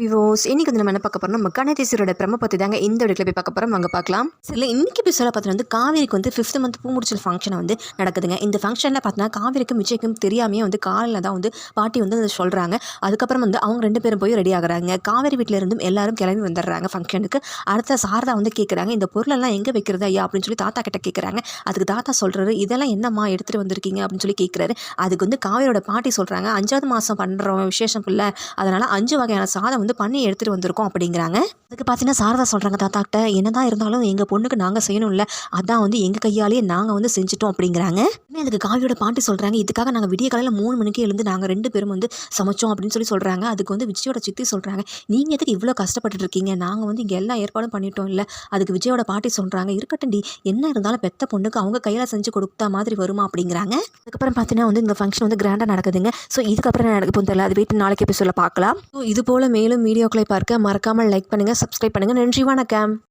விவோஸ் இன்னைக்கு வந்து நம்ம என்ன பார்க்க போறோம், நம்ம கணேசரோட பிரம பற்றி தாங்க இந்த வீடியோவில் போய் பார்க்க போகிறோம். வாங்க பார்க்கலாம். சில இன்னைக்கு எபிசோட பார்த்தீங்கன்னா வந்து காவேரிக்கு வந்து 5th மந்த் பூ முடிச்சல் ஃபங்க்ஷன் வந்து நடக்குதுங்க. இந்த ஃபங்க்ஷனில் பார்த்தீங்கன்னா காவேரிக்கும் விஜய்க்கும் தெரியாமையே வந்து காலையில் தான் வந்து பாட்டி வந்து அதை சொல்கிறாங்க. அதுக்கப்புறம் வந்து அவங்க 2 பேரும் போய் ரெடி ஆகுறாங்க. காவேரி வீட்டில் இருந்தும் எல்லாரும் கிளம்பி வந்துடுறாங்க ஃபங்க்ஷனுக்கு. அடுத்த சாரதா வந்து கேட்குறாங்க, இந்த பொருளெல்லாம் எங்கே வைக்கிறது ஐயா அப்படின்னு சொல்லி தாத்தா கிட்ட கேட்குறாங்க. அதுக்கு தாத்தா சொல்கிறாரு, இதெல்லாம் என்னம்மா எடுத்துகிட்டு வந்திருக்கீங்க அப்படின்னு சொல்லி கேட்குறாரு. அதுக்கு வந்து காவேரியோட பாட்டி சொல்கிறாங்க, 5வது மாதம் பண்ணுற விசேஷம் இல்லை, அதனால் 5 வகையான சாதம் வந்து பண்ணி எடுத்துகிட்டு வந்திருக்கோம் அப்படிங்கிறாங்க. அதுக்கு பார்த்தீங்கன்னா சாரதா சொல்கிறாங்க தாத்தாக்கிட்ட, என்னதான் இருந்தாலும் எங்கள் பொண்ணுக்கு நாங்கள் செய்யணும்ல, அதான் வந்து எங்கள் கையாலேயே நாங்கள் வந்து செஞ்சுட்டோம் அப்படிங்கிறாங்க. அதுக்கு காவியோட பாட்டி சொல்கிறாங்க, இதுக்காக நாங்கள் விடிய காலையில் 3 மணிக்கு எழுந்து நாங்கள் 2 பேரும் வந்து சமைச்சோம் அப்படின்னு சொல்லி சொல்கிறாங்க. அதுக்கு வந்து விஜயோட சித்தி சொல்கிறாங்க, நீங்கள் எதுக்கு இவ்வளோ கஷ்டப்பட்டு இருக்கீங்க, நாங்கள் வந்து இங்கே எல்லா ஏற்பாடும் பண்ணிட்டோம் இல்லை. அதுக்கு விஜயோட பாட்டி சொல்கிறாங்க, இருக்கட்டும் டி, என்ன இருந்தாலும் பெத்த பொண்ணுக்கு அவங்க கையில் செஞ்சு கொடுத்தா மாதிரி வருமா அப்படிங்கிறாங்க. அதுக்கப்புறம் பார்த்தீங்கன்னா வந்து இந்த ஃபங்க்ஷன் வந்து கிராண்டாக நடக்குதுங்க. ஸோ இதுக்கப்புறம் என்ன நடக்க போகுது அது வீட்டு நாளைக்கு எபிசோட பார்க்கலாம். ஸோ இது போல் மேலும் வீடியோக்களை பார்க்க மறக்காமல் லைக் பண்ணுங்கள், சப்ஸ்கிரைப் பண்ணுங்கள். நன்றி, வணக்கம்.